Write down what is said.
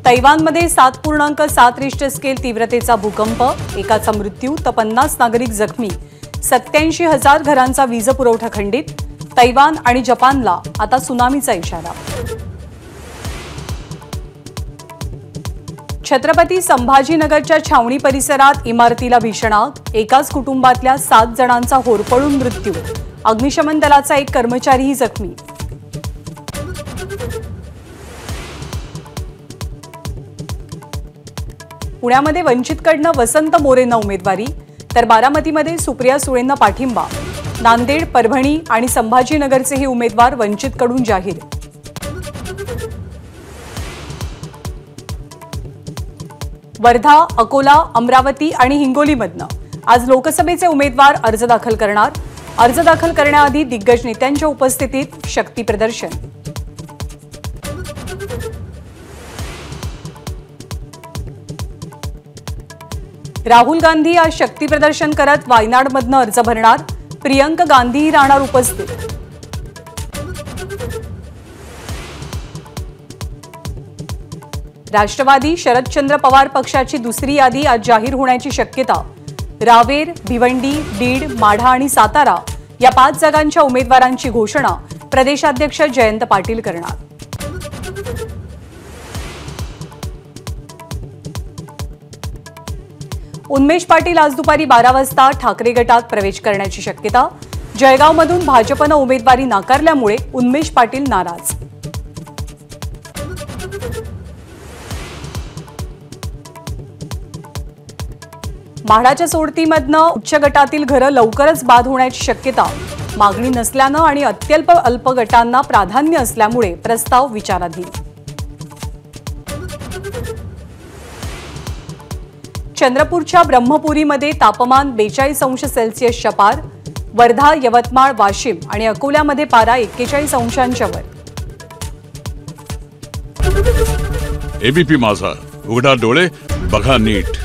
तैवानमध्ये 7.7 Richter scale तीव्रतेचा भूकंप, एकाचा मृत्यू तर 50 नागरिक जखमी. 87,000 घरांचा वीज पुरवठा खंडित. तैवान आणि जपानला आता सुनामीचा इशारा. छत्रपती संभाजीनगरच्या छावणी परिसरात इमारतीला भीषण आग, एकाच कुटुंबातल्या 7 जणांचा होरपळून मृत्यू. अग्निशमन दलाचा एक कर्मचारीही जखमी. पुण्यामध्ये वंचितकडनं वसंत मोरेंना उमेदवारी, तर बारामतीमध्ये सुप्रिया सुळेंना पाठिंबा. नांदेड, परभणी आणि संभाजीनगरचेही उमेदवार वंचितकडून जाहीर. वर्धा, अकोला, अमरावती आणि हिंगोलीमधनं आज लोकसभेचे उमेदवार अर्ज दाखल करणार. अर्ज दाखल करण्याआधी दिग्गज नेत्यांच्या उपस्थितीत शक्ती प्रदर्शन. राहुल गांधी आज शक्ती प्रदर्शन करत वायनाडमधनं अर्ज भरणार. प्रियंका गांधीही राहणार उपस्थित. राष्ट्रवादी शरदचंद्र पवार पक्षाची दुसरी यादी आज जाहीर होण्याची शक्यता. रावेर, भिवंडी, बीड, माढा आणि सातारा या 5 जागांच्या उमेदवारांची घोषणा प्रदेशाध्यक्ष जयंत पाटील करणार. उन्मेष पाटील आज दुपारी 12 वाजता ठाकरे गटात प्रवेश करण्याची शक्यता. जळगावमधून भाजपनं उमेदवारी नाकारल्यामुळे उन्मेष पाटील नाराज. म्हाडाच्या सोडतीमधनं उच्च गटातील घरं लवकरच बाद होण्याची शक्यता. मागणी नसल्यानं आणि अत्यल्प अल्प गटांना प्राधान्य असल्यामुळे प्रस्ताव विचाराधीन. चंद्रपूरच्या ब्रह्मपुरीमध्ये तापमान 42 अंश सेल्सिअसच्या पार. वर्धा, यवतमाळ, वाशिम आणि अकोल्यामध्ये पारा 41 अंशांच्या वर. एबीपी माझा, उघडा डोळे बघा नीट.